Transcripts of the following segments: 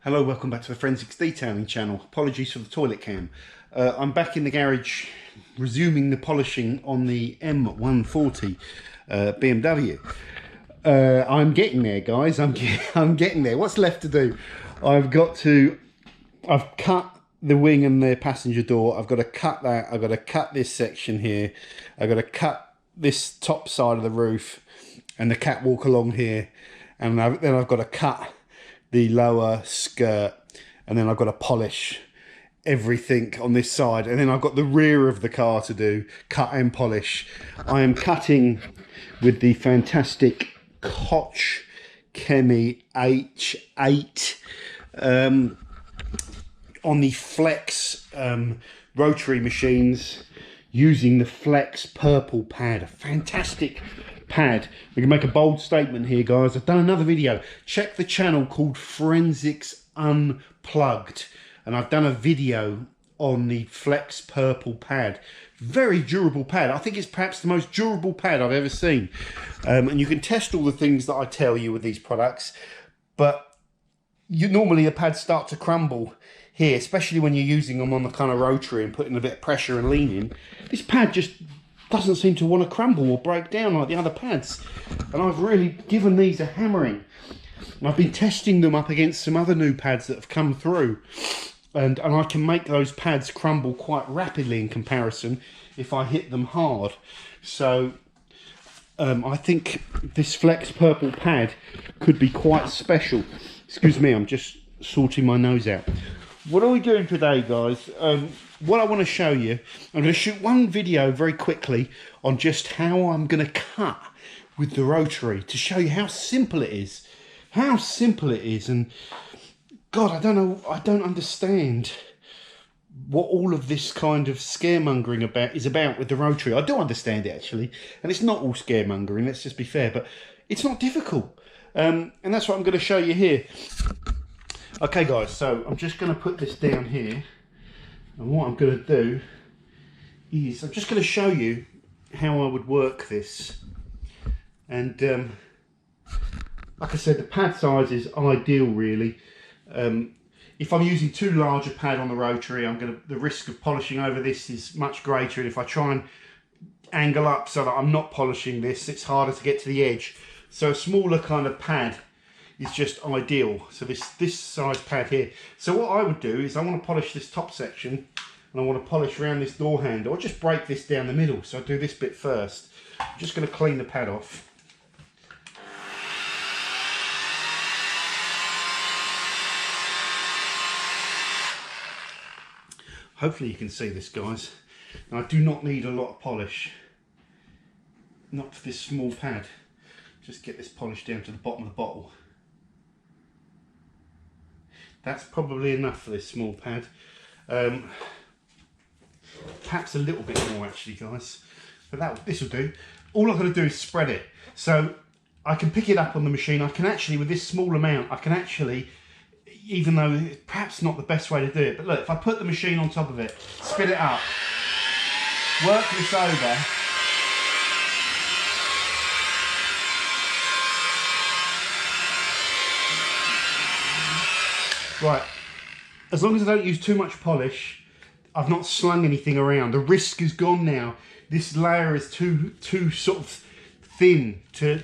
Hello, welcome back to the Forensics Detailing channel. Apologies for the toilet cam. I'm back in the garage resuming the polishing on the M140 BMW. I'm getting there, guys. I'm getting there. What's left to do? I've cut the wing and the passenger door. I've got to cut that. I've got to cut this section here. I've got to cut this top side of the roof and the catwalk along here. And then I've got to cut the lower skirt, and then I've got to polish everything on this side, and then I've got the rear of the car to do, cut and polish. I am cutting with the fantastic Koch Chemi H8 on the Flex rotary machines using the Flex purple pad. A fantastic pad. We can make a bold statement here, guys. I've done another video. Check the channel called Forensics Unplugged, and I've done a video on the Flex purple pad. Very durable pad. I think it's perhaps the most durable pad I've ever seen. And you can test all the things that I tell you with these products, but normally the pads start to crumble here, especially when you're using them on the kind of rotary and putting a bit of pressure and lean in. This pad just doesn't seem to want to crumble or break down like the other pads, and I've really given these a hammering. And I've been testing them up against some other new pads that have come through, and I can make those pads crumble quite rapidly in comparison if I hit them hard. So I think this Flex purple pad could be quite special. Excuse me, I'm just sorting my nose out. What are we doing today, guys? What I want to show you, I'm going to shoot one video very quickly on just how I'm going to cut with the rotary to show you how simple it is. How simple it is. And God, I don't know, I don't understand what all of this kind of scaremongering is about with the rotary. I do understand it, actually. And it's not all scaremongering, let's just be fair, but it's not difficult. And that's what I'm going to show you here. Okay, guys, so I'm just going to put this down here. And what I'm going to do is I'm just going to show you how I would work this. And like I said, the pad size is ideal, really. If I'm using too large a pad on the rotary, the risk of polishing over this is much greater. And if I try and angle up so that I'm not polishing this, it's harder to get to the edge. So a smaller kind of pad is just ideal. So this size pad here. So what I would do is I want to polish this top section, and I want to polish around this door handle. I'll just break this down the middle. So I do this bit first. I'm just going to clean the pad off. Hopefully you can see this, guys. Now, I do not need a lot of polish. Not for this small pad. Just get this polish down to the bottom of the bottle. That's probably enough for this small pad. Perhaps a little bit more, actually, guys. But this will do. All I've got to do is spread it. So I can pick it up on the machine. I can actually, with this small amount, I can actually, even though it's perhaps not the best way to do it, but look, if I put the machine on top of it, spin it up, work this over, right, as long as I don't use too much polish, I've not slung anything around. The risk is gone now. This layer is too sort of thin to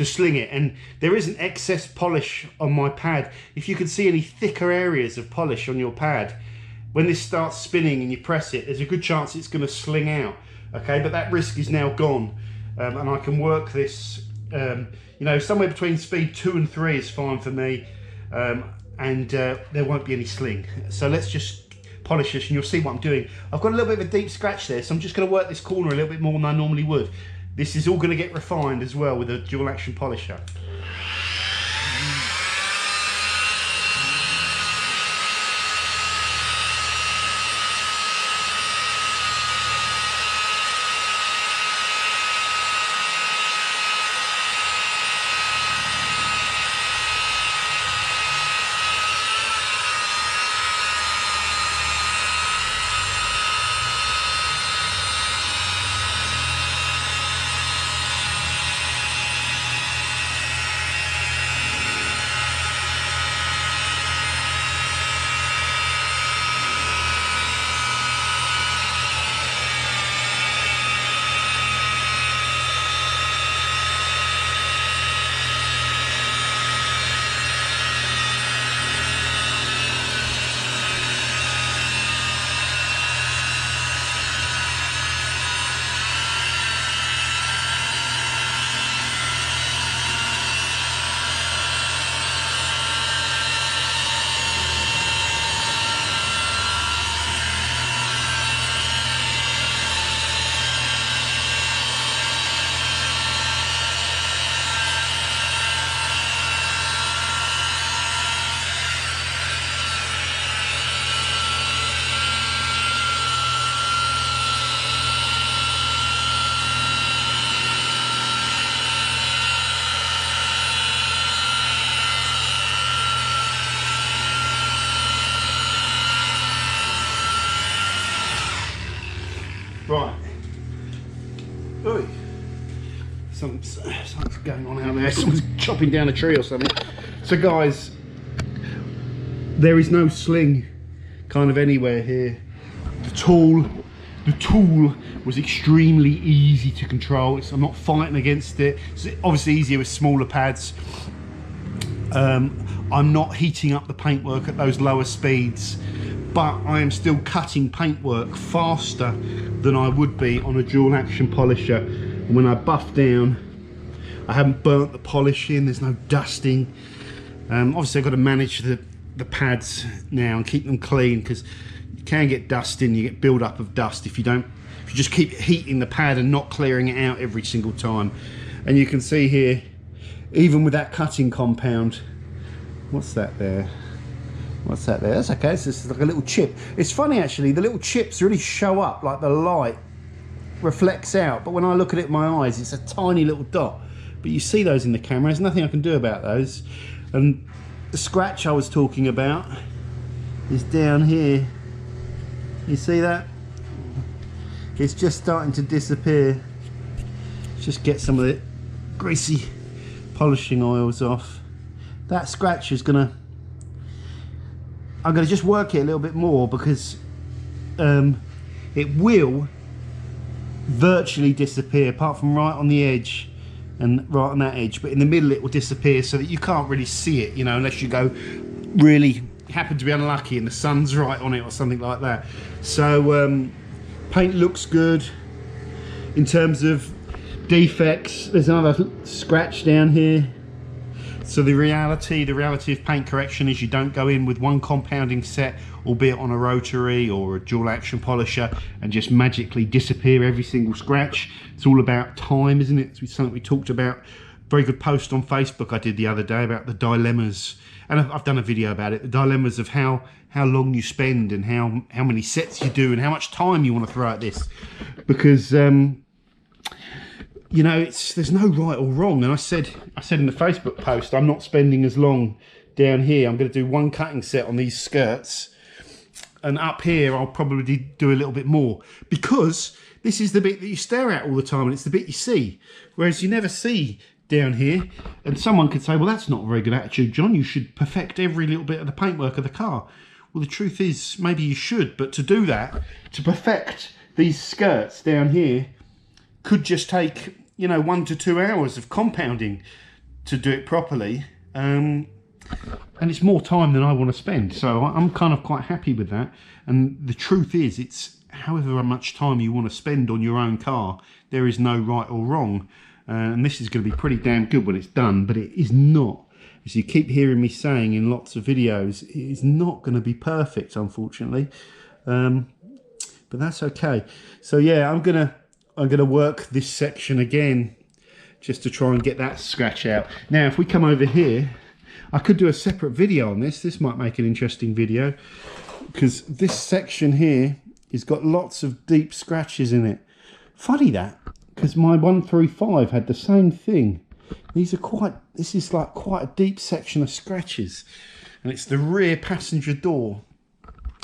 sling it, and there isn't excess polish on my pad. If you can see any thicker areas of polish on your pad, when this starts spinning and you press it, there's a good chance it's going to sling out. Okay, but that risk is now gone, and I can work this. You know, somewhere between speed 2 and 3 is fine for me. And there won't be any sling. So let's just polish this, and you'll see what I'm doing. I've got a little bit of a deep scratch there, so I'm just going to work this corner a little bit more than I normally would. This is all going to get refined as well with a dual action polisher. Something's going on out there. Someone's chopping down a tree or something. So guys, there is no sling kind of anywhere here. The tool was extremely easy to control. I'm not fighting against it. It's obviously easier with smaller pads. I'm not heating up the paintwork at those lower speeds, but I am still cutting paintwork faster than I would be on a dual action polisher. And when I buff down, I haven't burnt the polish in, there's no dusting. Obviously I've got to manage the pads now and keep them clean, because you can get dust in, you get build up of dust if you just keep heating the pad and not clearing it out every single time. And you can see here, even with that cutting compound, what's that there? What's that there? That's okay, it's just like a little chip. It's funny actually, the little chips really show up, like the light reflects out, but when I look at it with my eyes, it's a tiny little dot. But you see those in the camera, there's nothing I can do about those. And the scratch I was talking about is down here. You see that? It's just starting to disappear. Just get some of the greasy polishing oils off. That scratch is I'm gonna just work it a little bit more, because it will virtually disappear, apart from right on the edge and right on that edge, but in the middle it will disappear, so that you can't really see it, you know, unless you go really happen to be unlucky and the sun's right on it or something like that. So paint looks good. In terms of defects, there's another scratch down here. So the reality of paint correction is you don't go in with one compounding set, albeit on a rotary or a dual action polisher, and just magically disappear every single scratch. It's all about time, isn't it? It's something we talked about. Very good post on Facebook I did the other day about the dilemmas, and I've done a video about it, the dilemmas of how long you spend and how many sets you do and how much time you want to throw at this, because you know, there's no right or wrong. And I said in the Facebook post, I'm not spending as long down here. I'm going to do one cutting set on these skirts, and up here I'll probably do a little bit more, because this is the bit that you stare at all the time, and it's the bit you see, whereas you never see down here. And someone could say, well, that's not a very good attitude, John, you should perfect every little bit of the paintwork of the car. Well, the truth is, maybe you should, but to do that, to perfect these skirts down here, could just take, you know, 1 to 2 hours of compounding to do it properly, and it's more time than I want to spend, so I'm kind of quite happy with that. And the truth is, it's however much time you want to spend on your own car. There is no right or wrong, and this is going to be pretty damn good when it's done, but it is not, as you keep hearing me saying in lots of videos, it is not going to be perfect, unfortunately, but that's okay. So yeah, I'm gonna work this section again just to try and get that scratch out. Now if we come over here, I could do a separate video on this. This might make an interesting video, because this section here has got lots of deep scratches in it. Funny that, because my 135 had the same thing. This is like quite a deep section of scratches, and it's the rear passenger door.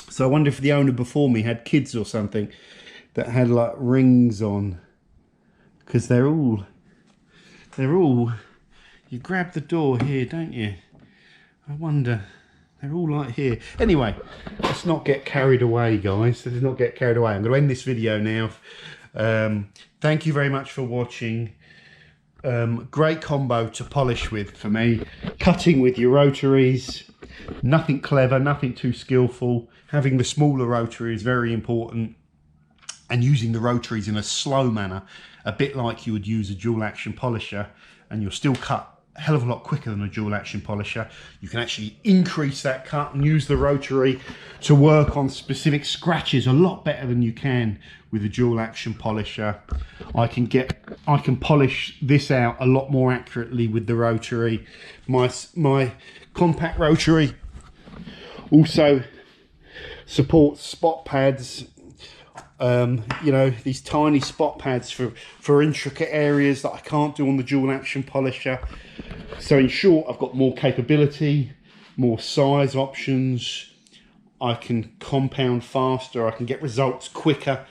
So I wonder if the owner before me had kids or something that had like rings on, because they're all, you grab the door here, don't you? I wonder, they're all like here. Anyway, let's not get carried away, guys. Let's not get carried away. I'm going to end this video now. Thank you very much for watching. Great combo to polish with for me. Cutting with your rotaries, nothing clever, nothing too skillful. Having the smaller rotary is very important, and using the rotaries in a slow manner, a bit like you would use a dual action polisher, and you'll still cut a hell of a lot quicker than a dual action polisher. You can actually increase that cut and use the rotary to work on specific scratches a lot better than you can with a dual action polisher. I can polish this out a lot more accurately with the rotary. My compact rotary also supports spot pads. You know, these tiny spot pads for intricate areas that I can't do on the dual action polisher. So in short, I've got more capability, more size options, I can compound faster, I can get results quicker,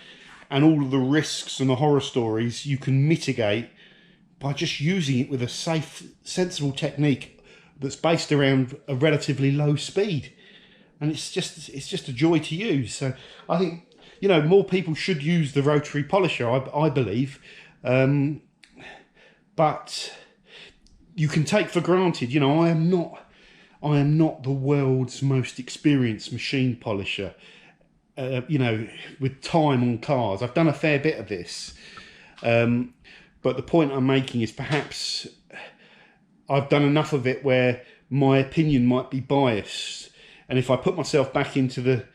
and all of the risks and the horror stories you can mitigate by just using it with a safe, sensible technique that's based around a relatively low speed. And it's just a joy to use. So I think, you know, more people should use the rotary polisher, I believe. But you can take for granted, you know, I am not the world's most experienced machine polisher. You know, with time on cars, I've done a fair bit of this. But the point I'm making is perhaps I've done enough of it where my opinion might be biased. And if I put myself back into the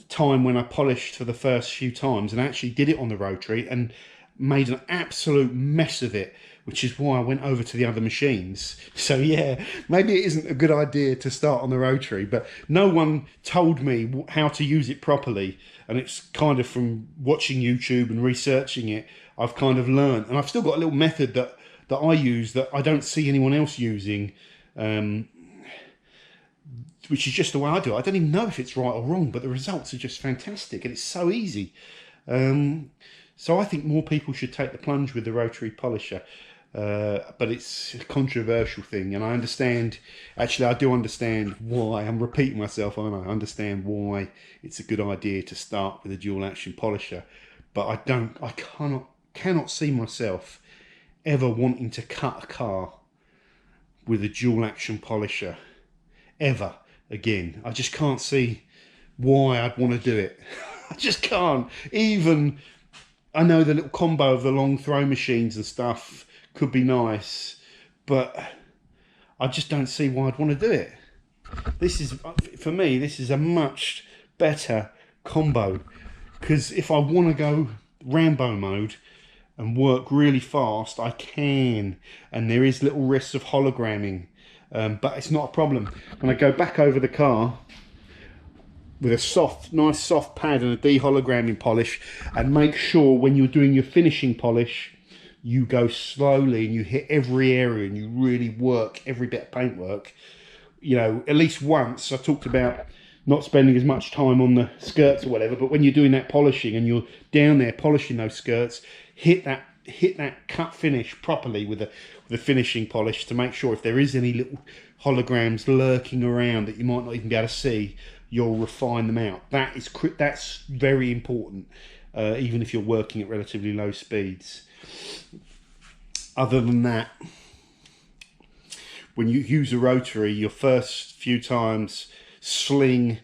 time when I polished for the first few times and actually did it on the rotary and made an absolute mess of it, which is why I went over to the other machines. So yeah, maybe it isn't a good idea to start on the rotary, but no one told me how to use it properly. And it's kind of from watching YouTube and researching it, I've kind of learned. And I've still got a little method that I use that I don't see anyone else using, which is just the way I do it. I don't even know if it's right or wrong, but the results are just fantastic and it's so easy. So I think more people should take the plunge with the rotary polisher. But it's a controversial thing, and I understand, actually I do understand why, I'm repeating myself, I understand why it's a good idea to start with a dual action polisher, but I cannot see myself ever wanting to cut a car with a dual action polisher, ever again. I just can't see why I'd want to do it. I just can't. Even, I know the little combo of the long throw machines and stuff could be nice, but I just don't see why I'd want to do it. This is, for me, this is a much better combo, because if I want to go Rambo mode and work really fast, I can, and there is little risks of hologramming, but it's not a problem. When I go back over the car with a nice soft pad and a de-hologramming polish, and make sure when you're doing your finishing polish, you go slowly and you hit every area and you really work every bit of paintwork. You know, at least once, I talked about not spending as much time on the skirts or whatever, but when you're doing that polishing and you're down there polishing those skirts, hit that cut finish properly with the finishing polish to make sure if there is any little holograms lurking around that you might not even be able to see, you'll refine them out. That's very important, even if you're working at relatively low speeds. Other than that, when you use a rotary, your first few times sling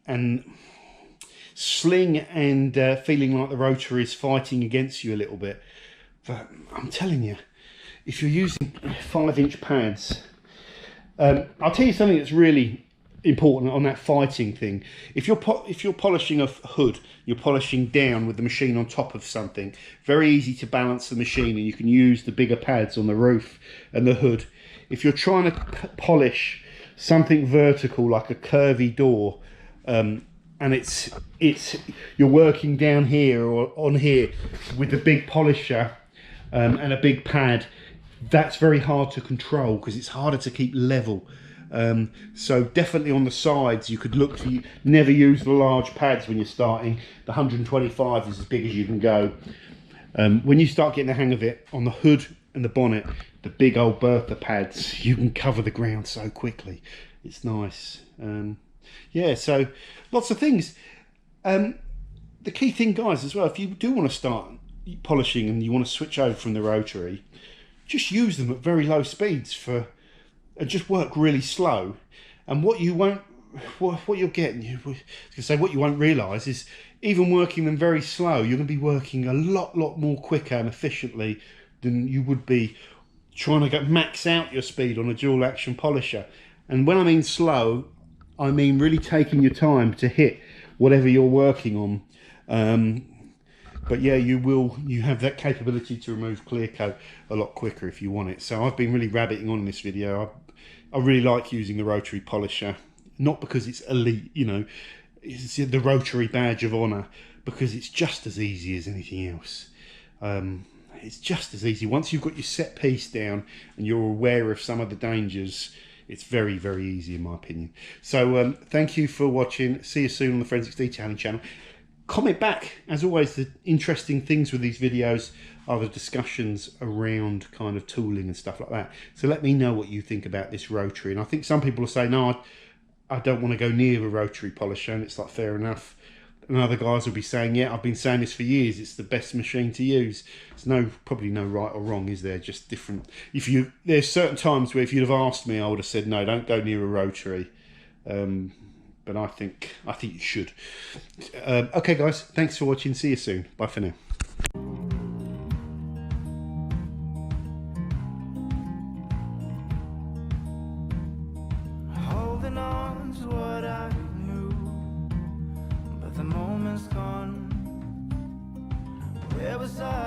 and feeling like the rotary is fighting against you a little bit. But I'm telling you, if you're using 5-inch pads, I'll tell you something that's really important on that fighting thing. If you're polishing a hood, you're polishing down with the machine on top of something, very easy to balance the machine, and you can use the bigger pads on the roof and the hood. If you're trying to polish something vertical like a curvy door, and you're working down here or on here with the big polisher and a big pad, that's very hard to control because it's harder to keep level. So definitely on the sides, you could look to never use the large pads when you're starting. The 125 is as big as you can go. When you start getting the hang of it, on the hood and the bonnet, the big old Bertha pads, you can cover the ground so quickly. It's nice. Yeah, so lots of things. The key thing, guys, as well, if you do want to start polishing and you want to switch over from the rotary, just use them at very low speeds and just work really slow. And what you won't realise is, even working them very slow, you're going to be working a lot more quicker and efficiently than you would be trying to max out your speed on a dual action polisher. And when I mean slow, I mean really taking your time to hit whatever you're working on. But yeah, you have that capability to remove clear coat a lot quicker if you want it. So I've been really rabbiting on in this video. I really like using the rotary polisher, not because it's elite, you know, it's the rotary badge of honour, because it's just as easy as anything else. It's just as easy. Once you've got your set piece down and you're aware of some of the dangers, it's very easy in my opinion. So thank you for watching. See you soon on the Forensics Detailing channel. comment back. As always, the interesting things with these videos are the discussions around kind of tooling and stuff like that. So let me know what you think about this Rotary. And I think some people will say, no, I don't want to go near a Rotary polisher, and it's like, fair enough. And other guys will be saying, yeah, I've been saying this for years, it's the best machine to use. There's probably no right or wrong, is there? Just different. There's certain times where if you'd have asked me, I would have said, no, don't go near a Rotary. But I think you should. Okay, guys, thanks for watching. See you soon. Bye for now. Holding on to what I knew, but the moment's gone. Where was I?